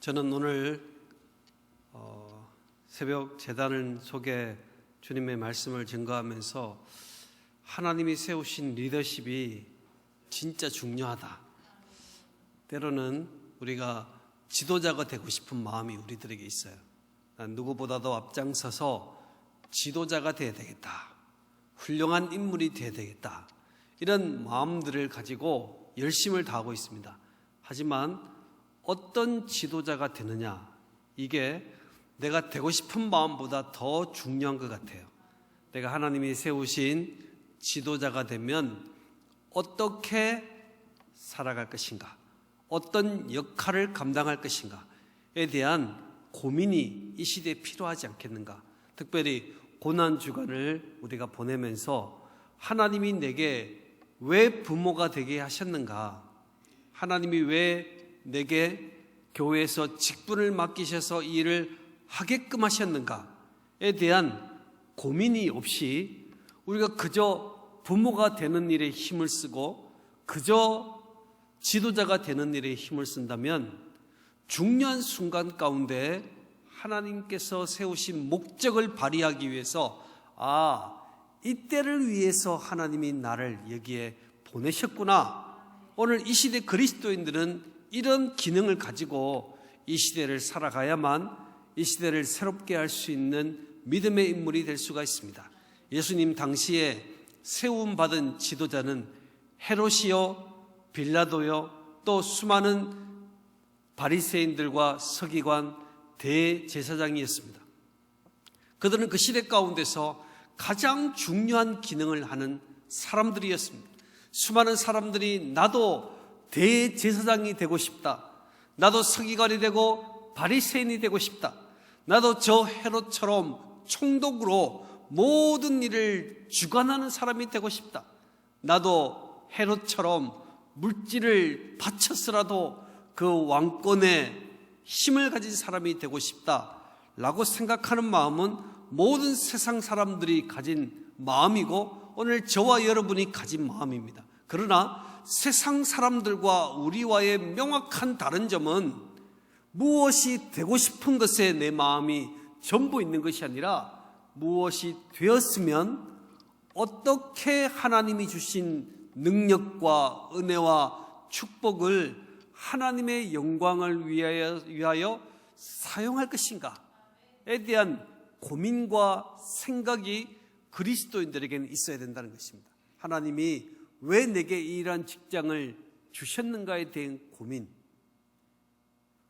저는 오늘 새벽 제단 속에 주님의 말씀을 증거하면서 하나님이 세우신 리더십이 진짜 중요하다. 때로는 우리가 지도자가 되고 싶은 마음이 우리들에게 있어요. 난 누구보다도 앞장서서 지도자가 되어야 되겠다. 훌륭한 인물이 되어야 되겠다. 이런 마음들을 가지고 열심을 다하고 있습니다. 하지만 어떤 지도자가 되느냐, 이게 내가 되고 싶은 마음보다 더 중요한 것 같아요. 내가 하나님이 세우신 지도자가 되면 어떻게 살아갈 것인가, 어떤 역할을 감당할 것인가에 대한 고민이 이 시대에 필요하지 않겠는가. 특별히 고난주간을 우리가 보내면서 하나님이 내게 왜 부모가 되게 하셨는가, 하나님이 왜 내게 교회에서 직분을 맡기셔서 이 일을 하게끔 하셨는가에 대한 고민이 없이 우리가 그저 부모가 되는 일에 힘을 쓰고 그저 지도자가 되는 일에 힘을 쓴다면 중요한 순간 가운데 하나님께서 세우신 목적을 발휘하기 위해서 이때를 위해서 하나님이 나를 여기에 보내셨구나. 오늘 이 시대 그리스도인들은 이런 기능을 가지고 이 시대를 살아가야만 이 시대를 새롭게 할 수 있는 믿음의 인물이 될 수가 있습니다. 예수님 당시에 세움받은 지도자는 헤롯이요, 빌라도요, 또 수많은 바리새인들과 서기관, 대제사장이었습니다. 그들은 그 시대 가운데서 가장 중요한 기능을 하는 사람들이었습니다. 수많은 사람들이 나도 대제사장이 되고 싶다, 나도 서기관이 되고 바리새인이 되고 싶다, 나도 저 헤롯처럼 총독으로 모든 일을 주관하는 사람이 되고 싶다, 나도 헤롯처럼 물질을 바쳐서라도 그 왕권에 힘을 가진 사람이 되고 싶다라고 생각하는 마음은 모든 세상 사람들이 가진 마음이고 오늘 저와 여러분이 가진 마음입니다. 그러나 세상 사람들과 우리와의 명확한 다른 점은 무엇이 되고 싶은 것에 내 마음이 전부 있는 것이 아니라 무엇이 되었으면 어떻게 하나님이 주신 능력과 은혜와 축복을 하나님의 영광을 위하여 사용할 것인가에 대한 고민과 생각이 그리스도인들에게는 있어야 된다는 것입니다. 하나님이 왜 내게 이러한 직장을 주셨는가에 대한 고민,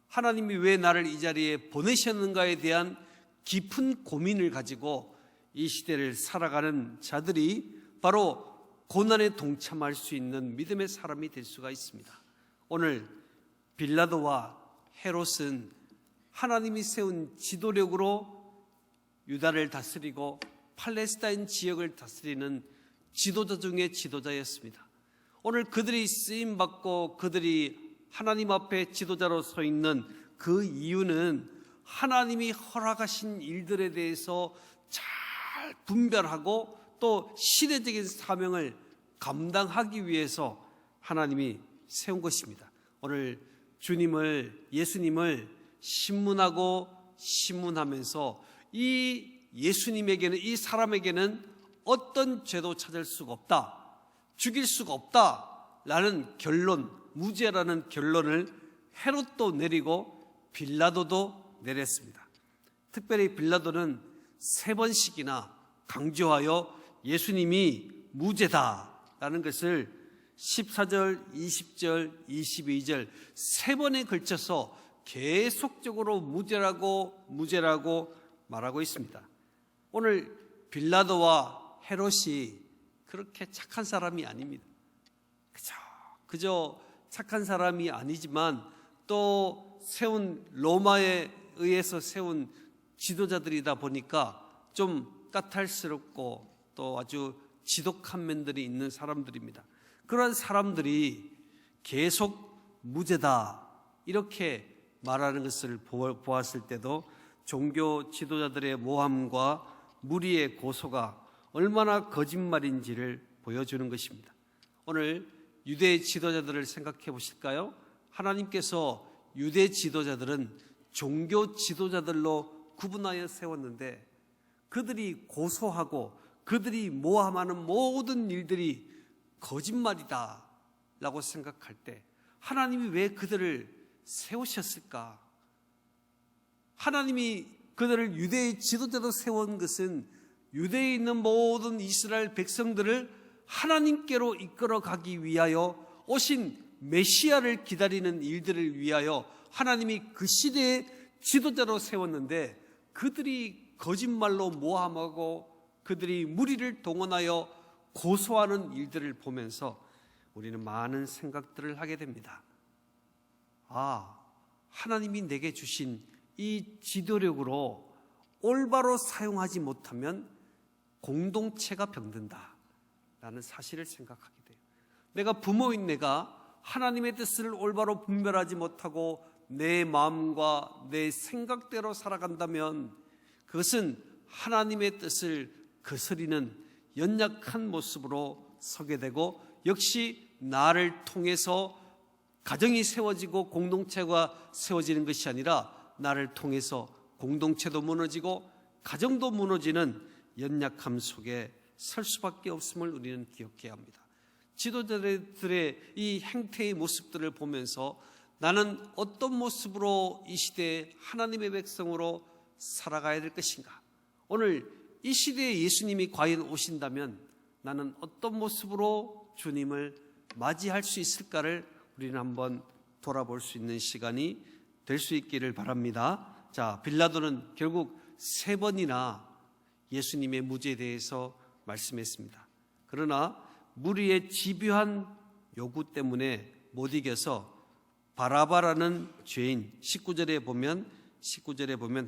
하나님이 왜 나를 이 자리에 보내셨는가에 대한 깊은 고민을 가지고 이 시대를 살아가는 자들이 바로 고난에 동참할 수 있는 믿음의 사람이 될 수가 있습니다. 오늘 빌라도와 헤롯은 하나님이 세운 지도력으로 유다를 다스리고 팔레스타인 지역을 다스리는 지도자 중에 지도자였습니다. 오늘 그들이 쓰임받고 그들이 하나님 앞에 지도자로 서 있는 그 이유는 하나님이 허락하신 일들에 대해서 잘 분별하고 또 시대적인 사명을 감당하기 위해서 하나님이 세운 것입니다. 오늘 예수님을 신문하고 신문하면서 이 예수님에게는, 이 사람에게는 어떤 죄도 찾을 수가 없다, 죽일 수가 없다라는 결론, 무죄라는 결론을 헤롯도 내리고 빌라도도 내렸습니다. 특별히 빌라도는 3번씩이나 강조하여 예수님이 무죄다라는 것을 14절, 20절, 22절 3번에 걸쳐서 계속적으로 무죄라고 말하고 있습니다. 오늘 빌라도와 헤롯이 그렇게 착한 사람이 아닙니다. 그저 착한 사람이 아니지만 또 로마에 의해서 세운 지도자들이다 보니까 좀 까탈스럽고 또 아주 지독한 면들이 있는 사람들입니다. 그런 사람들이 계속 무죄다 이렇게 말하는 것을 보았을 때도 종교 지도자들의 모함과 무리의 고소가 얼마나 거짓말인지를 보여주는 것입니다. 오늘 유대 지도자들을 생각해 보실까요? 하나님께서 유대 지도자들은 종교 지도자들로 구분하여 세웠는데 그들이 고소하고 그들이 모함하는 모든 일들이 거짓말이다 라고 생각할 때 하나님이 왜 그들을 세우셨을까? 하나님이 그들을 유대의 지도자로 세운 것은 유대에 있는 모든 이스라엘 백성들을 하나님께로 이끌어 가기 위하여 오신 메시아를 기다리는 일들을 위하여 하나님이 그 시대의 지도자로 세웠는데 그들이 거짓말로 모함하고 그들이 무리를 동원하여 고소하는 일들을 보면서 우리는 많은 생각들을 하게 됩니다. 하나님이 내게 주신 이 지도력으로 올바로 사용하지 못하면 공동체가 병든다 라는 사실을 생각하게 돼요. 내가 부모인 내가 하나님의 뜻을 올바로 분별하지 못하고 내 마음과 내 생각대로 살아간다면 그것은 하나님의 뜻을 거스리는 연약한 모습으로 서게 되고 역시 나를 통해서 가정이 세워지고 공동체가 세워지는 것이 아니라 나를 통해서 공동체도 무너지고 가정도 무너지는 연약함 속에 설 수밖에 없음을 우리는 기억해야 합니다. 지도자들의 이 행태의 모습들을 보면서 나는 어떤 모습으로 이 시대에 하나님의 백성으로 살아가야 될 것인가? 오늘 이 시대에 예수님이 과연 오신다면 나는 어떤 모습으로 주님을 맞이할 수 있을까를 우리는 한번 돌아볼 수 있는 시간이 될 수 있기를 바랍니다. 자, 빌라도는 결국 3번이나 예수님의 무죄에 대해서 말씀했습니다. 그러나 무리의 집요한 요구 때문에 못 이겨서 바라바라는 죄인 19절에 보면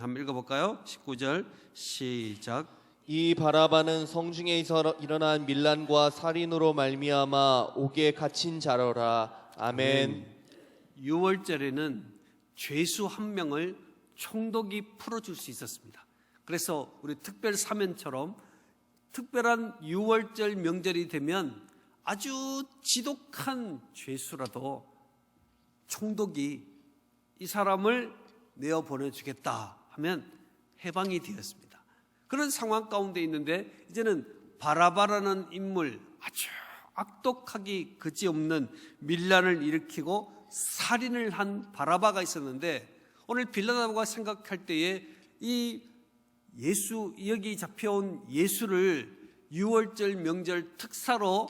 한번 읽어볼까요? 19절 시작. 이 바라바는 성중에 일어난 밀란과 살인으로 말미암아 옥에 갇힌 자로라. 아멘. 6월절에는 죄수 한 명을 총독이 풀어줄 수 있었습니다. 그래서 우리 특별 사면처럼 특별한 6월절 명절이 되면 아주 지독한 죄수라도 총독이 이 사람을 내어 보내주겠다 하면 해방이 되었습니다. 그런 상황 가운데 있는데 이제는 바라바라는 인물, 아주 악독하기 그지없는 밀란을 일으키고 살인을 한 바라바가 있었는데 오늘 빌라도가 생각할 때에 이 예수, 여기 잡혀온 예수를 6월절 명절 특사로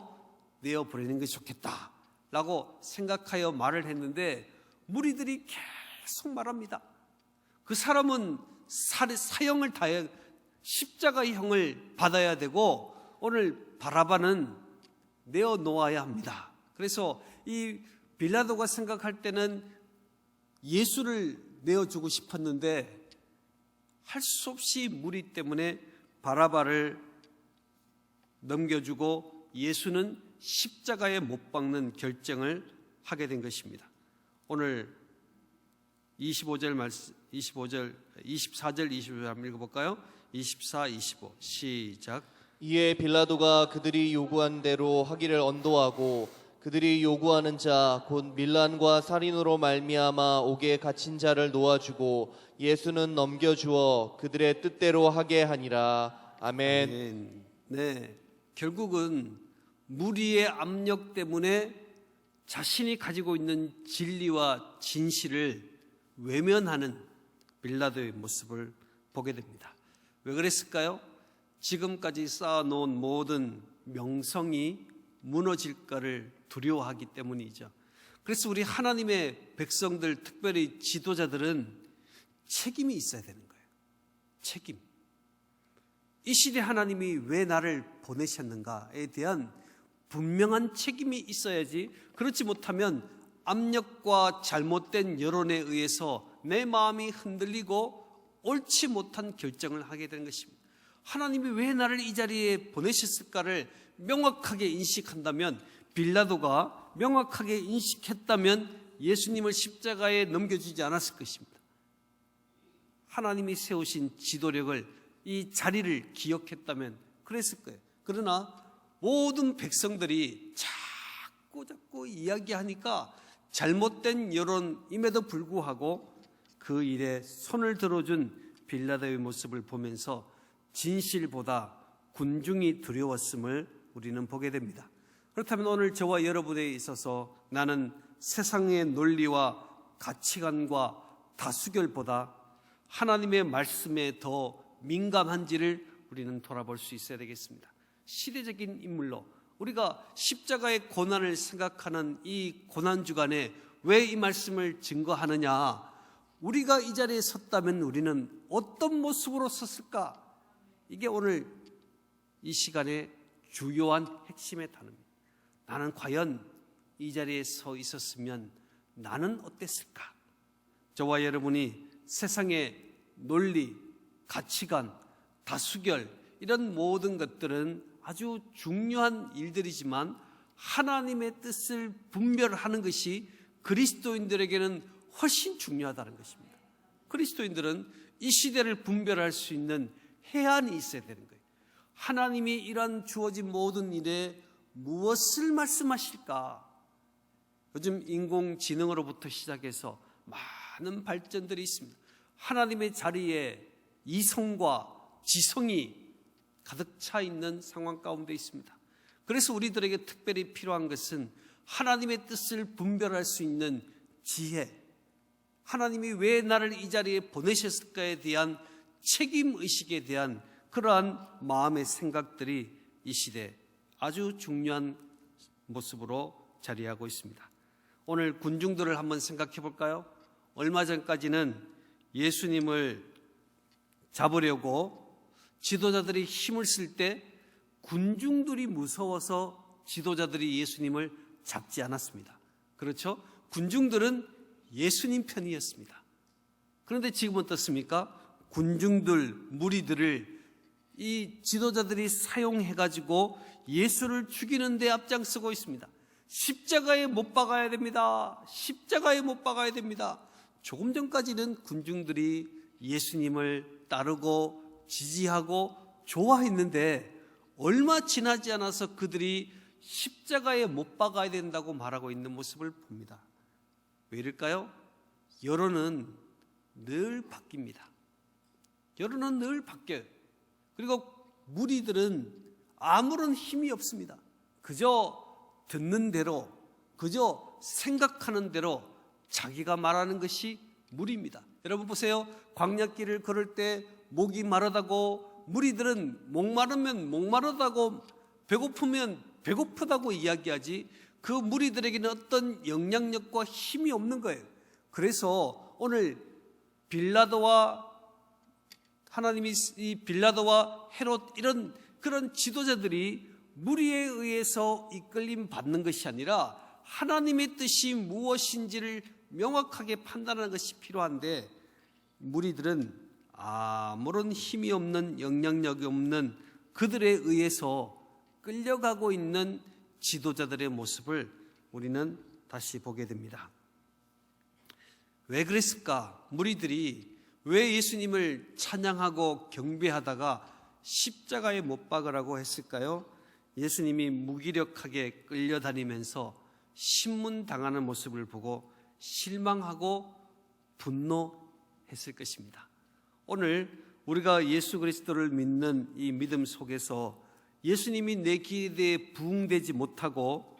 내어보내는 것이 좋겠다라고 생각하여 말을 했는데 무리들이 계속 말합니다. 그 사람은 사형을 다해 십자가의 형을 받아야 되고 오늘 바라바는 내어놓아야 합니다. 그래서 이 빌라도가 생각할 때는 예수를 내어주고 싶었는데 할 수 없이 무리 때문에 바라바를 넘겨주고 예수는 십자가에 못 박는 결정을 하게 된 것입니다. 오늘 24절, 25절 한번 읽어볼까요? 24, 25 시작. 이에 빌라도가 그들이 요구한 대로 하기를 언도하고 그들이 요구하는 자 곧 밀란과 살인으로 말미암아 옥에 갇힌 자를 놓아주고 예수는 넘겨주어 그들의 뜻대로 하게 하니라. 아멘. 아멘. 네, 결국은 무리의 압력 때문에 자신이 가지고 있는 진리와 진실을 외면하는 빌라도의 모습을 보게 됩니다. 왜 그랬을까요? 지금까지 쌓아놓은 모든 명성이 무너질까를 두려워하기 때문이죠. 그래서 우리 하나님의 백성들, 특별히 지도자들은 책임이 있어야 되는 거예요. 책임. 이 시대 하나님이 왜 나를 보내셨는가에 대한 분명한 책임이 있어야지, 그렇지 못하면 압력과 잘못된 여론에 의해서 내 마음이 흔들리고 옳지 못한 결정을 하게 되는 것입니다. 하나님이 왜 나를 이 자리에 보내셨을까를 명확하게 인식한다면, 빌라도가 명확하게 인식했다면 예수님을 십자가에 넘겨주지 않았을 것입니다. 하나님이 세우신 지도력을, 이 자리를 기억했다면 그랬을 거예요. 그러나 모든 백성들이 자꾸 이야기하니까 잘못된 여론임에도 불구하고 그 일에 손을 들어준 빌라도의 모습을 보면서 진실보다 군중이 두려웠음을 우리는 보게 됩니다. 그렇다면 오늘 저와 여러분에 있어서 나는 세상의 논리와 가치관과 다수결보다 하나님의 말씀에 더 민감한지를 우리는 돌아볼 수 있어야 되겠습니다. 시대적인 인물로 우리가 십자가의 고난을 생각하는 이 고난주간에 왜 이 말씀을 증거하느냐, 우리가 이 자리에 섰다면 우리는 어떤 모습으로 섰을까? 이게 오늘 이 시간의 주요한 핵심의 단어입니다. 나는 과연 이 자리에 서 있었으면 나는 어땠을까? 저와 여러분이 세상의 논리, 가치관, 다수결 이런 모든 것들은 아주 중요한 일들이지만 하나님의 뜻을 분별하는 것이 그리스도인들에게는 훨씬 중요하다는 것입니다. 그리스도인들은 이 시대를 분별할 수 있는 해안이 있어야 되는 거예요. 하나님이 이러한 주어진 모든 일에 무엇을 말씀하실까? 요즘 인공지능으로부터 시작해서 많은 발전들이 있습니다. 하나님의 자리에 이성과 지성이 가득 차 있는 상황 가운데 있습니다. 그래서 우리들에게 특별히 필요한 것은 하나님의 뜻을 분별할 수 있는 지혜, 하나님이 왜 나를 이 자리에 보내셨을까에 대한 책임의식에 대한 그러한 마음의 생각들이 이 시대 아주 중요한 모습으로 자리하고 있습니다. 오늘 군중들을 한번 생각해 볼까요? 얼마 전까지는 예수님을 잡으려고 지도자들이 힘을 쓸 때 군중들이 무서워서 지도자들이 예수님을 잡지 않았습니다. 그렇죠? 군중들은 예수님 편이었습니다. 그런데 지금은 어떻습니까? 군중들, 무리들을 이 지도자들이 사용해가지고 예수를 죽이는 데 앞장서고 있습니다. 십자가에 못 박아야 됩니다. 십자가에 못 박아야 됩니다. 조금 전까지는 군중들이 예수님을 따르고 지지하고 좋아했는데 얼마 지나지 않아서 그들이 십자가에 못 박아야 된다고 말하고 있는 모습을 봅니다. 왜 이럴까요? 여론은 늘 바뀝니다. 여론은 늘 바뀌어요. 그리고 무리들은 아무런 힘이 없습니다. 그저 듣는 대로, 그저 생각하는 대로 자기가 말하는 것이 무리입니다. 여러분 보세요. 광야길을 걸을 때 목이 마르다고 무리들은 목마르면 목마르다고 배고프면 배고프다고 이야기하지 그 무리들에게는 어떤 영향력과 힘이 없는 거예요. 그래서 오늘 빌라도와 하나님이 이 빌라도와 헤롯 이런 그런 지도자들이 무리에 의해서 이끌림 받는 것이 아니라 하나님의 뜻이 무엇인지를 명확하게 판단하는 것이 필요한데 무리들은 아무런 힘이 없는 영향력이 없는 그들에 의해서 끌려가고 있는 지도자들의 모습을 우리는 다시 보게 됩니다. 왜 그랬을까? 무리들이 왜 예수님을 찬양하고 경배하다가 십자가에 못 박으라고 했을까요? 예수님이 무기력하게 끌려다니면서 신문당하는 모습을 보고 실망하고 분노했을 것입니다. 오늘 우리가 예수 그리스도를 믿는 이 믿음 속에서 예수님이 내 기대에 부응되지 못하고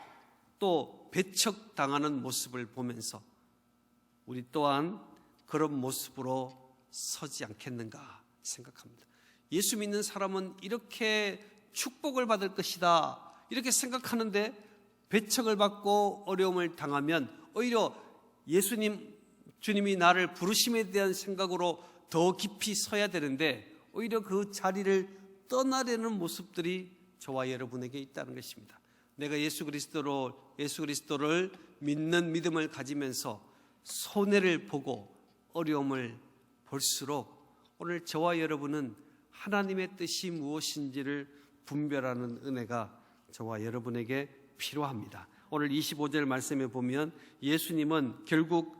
또 배척당하는 모습을 보면서 우리 또한 그런 모습으로 서지 않겠는가 생각합니다. 예수 믿는 사람은 이렇게 축복을 받을 것이다 이렇게 생각하는데 배척을 받고 어려움을 당하면 오히려 주님이 나를 부르심에 대한 생각으로 더 깊이 서야 되는데 오히려 그 자리를 떠나려는 모습들이 저와 여러분에게 있다는 것입니다. 내가 예수 그리스도를 믿는 믿음을 가지면서 손해를 보고 어려움을 볼수록 오늘 저와 여러분은 하나님의 뜻이 무엇인지를 분별하는 은혜가 저와 여러분에게 필요합니다. 오늘 25절 말씀에 보면 예수님은 결국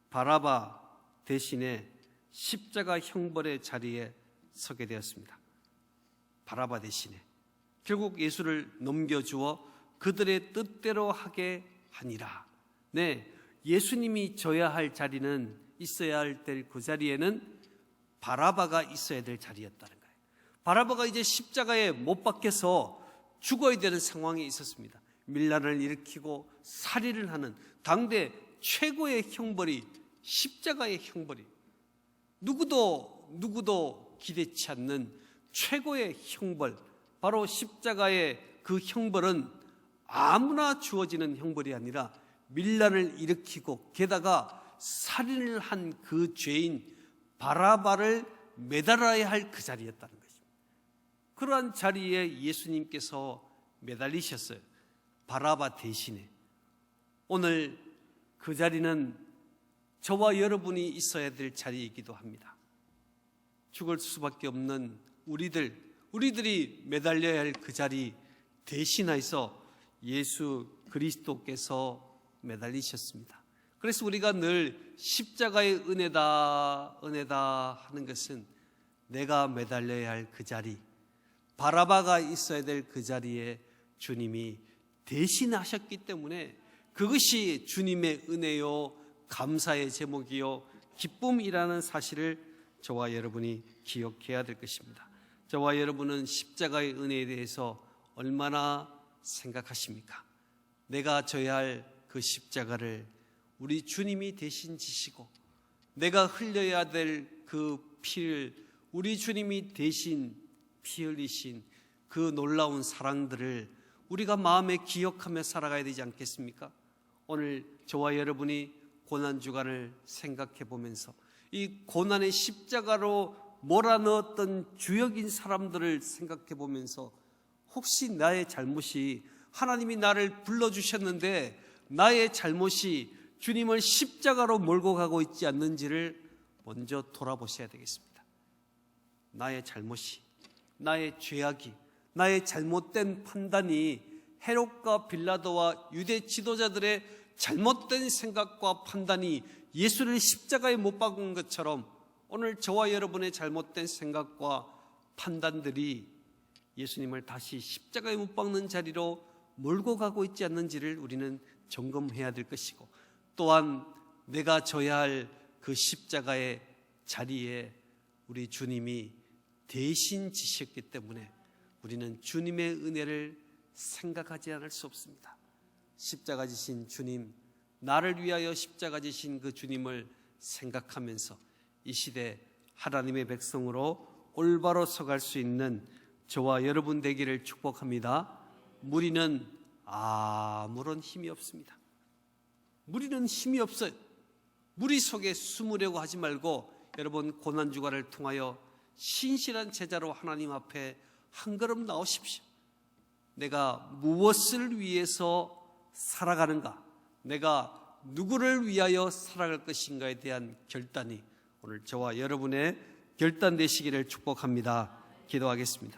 바라바 대신에 십자가 형벌의 자리에 서게 되었습니다. 바라바 대신에 결국 예수를 넘겨주어 그들의 뜻대로 하게 하니라. 네, 예수님이 져야 할 자리는 있어야 할 그 자리에는 바라바가 있어야 될 자리였다는 거예요. 바라바가 이제 십자가에 못 박혀서 죽어야 되는 상황에 있었습니다. 밀란을 일으키고 살인을 하는 당대 최고의 형벌이 십자가의 형벌이, 누구도 기대치 않는 최고의 형벌, 바로 십자가의 그 형벌은 아무나 주어지는 형벌이 아니라 밀란을 일으키고 게다가 살인을 한 그 죄인 바라바를 매달아야 할 그 자리였다는 것입니다. 그러한 자리에 예수님께서 매달리셨어요. 바라바 대신에. 오늘 그 자리는 저와 여러분이 있어야 될 자리이기도 합니다. 죽을 수밖에 없는 우리들이 매달려야 할 그 자리 대신하여서 예수 그리스도께서 매달리셨습니다. 그래서 우리가 늘 십자가의 은혜다 하는 것은 내가 매달려야 할 그 자리, 바라바가 있어야 될 그 자리에 주님이 대신하셨기 때문에 그것이 주님의 은혜요, 감사의 제목이요, 기쁨이라는 사실을 저와 여러분이 기억해야 될 것입니다. 저와 여러분은 십자가의 은혜에 대해서 얼마나 생각하십니까? 내가 져야 할 그 십자가를 우리 주님이 대신 지시고 내가 흘려야 될 그 피를 우리 주님이 대신 피 흘리신 그 놀라운 사랑들을 우리가 마음에 기억하며 살아가야 되지 않겠습니까? 오늘 저와 여러분이 고난주간을 생각해 보면서 이 고난의 십자가로 몰아넣었던 주역인 사람들을 생각해 보면서 혹시 나의 잘못이, 하나님이 나를 불러주셨는데 나의 잘못이 주님을 십자가로 몰고 가고 있지 않는지를 먼저 돌아보셔야 되겠습니다. 나의 잘못이, 나의 죄악이, 나의 잘못된 판단이 헤롯과 빌라도와 유대 지도자들의 잘못된 생각과 판단이 예수를 십자가에 못 박은 것처럼 오늘 저와 여러분의 잘못된 생각과 판단들이 예수님을 다시 십자가에 못 박는 자리로 몰고 가고 있지 않는지를 우리는 점검해야 될 것이고, 또한 내가 져야 할 그 십자가의 자리에 우리 주님이 대신 지셨기 때문에 우리는 주님의 은혜를 생각하지 않을 수 없습니다. 십자가 지신 주님, 나를 위하여 십자가 지신 그 주님을 생각하면서 이 시대 하나님의 백성으로 올바로 서갈 수 있는 저와 여러분 되기를 축복합니다. 무리는 아무런 힘이 없습니다. 무리는 힘이 없어요. 무리 속에 숨으려고 하지 말고 여러분 고난주간을 통하여 신실한 제자로 하나님 앞에 한 걸음 나오십시오. 내가 무엇을 위해서 살아가는가, 내가 누구를 위하여 살아갈 것인가에 대한 결단이 오늘 저와 여러분의 결단 되시기를 축복합니다. 기도하겠습니다.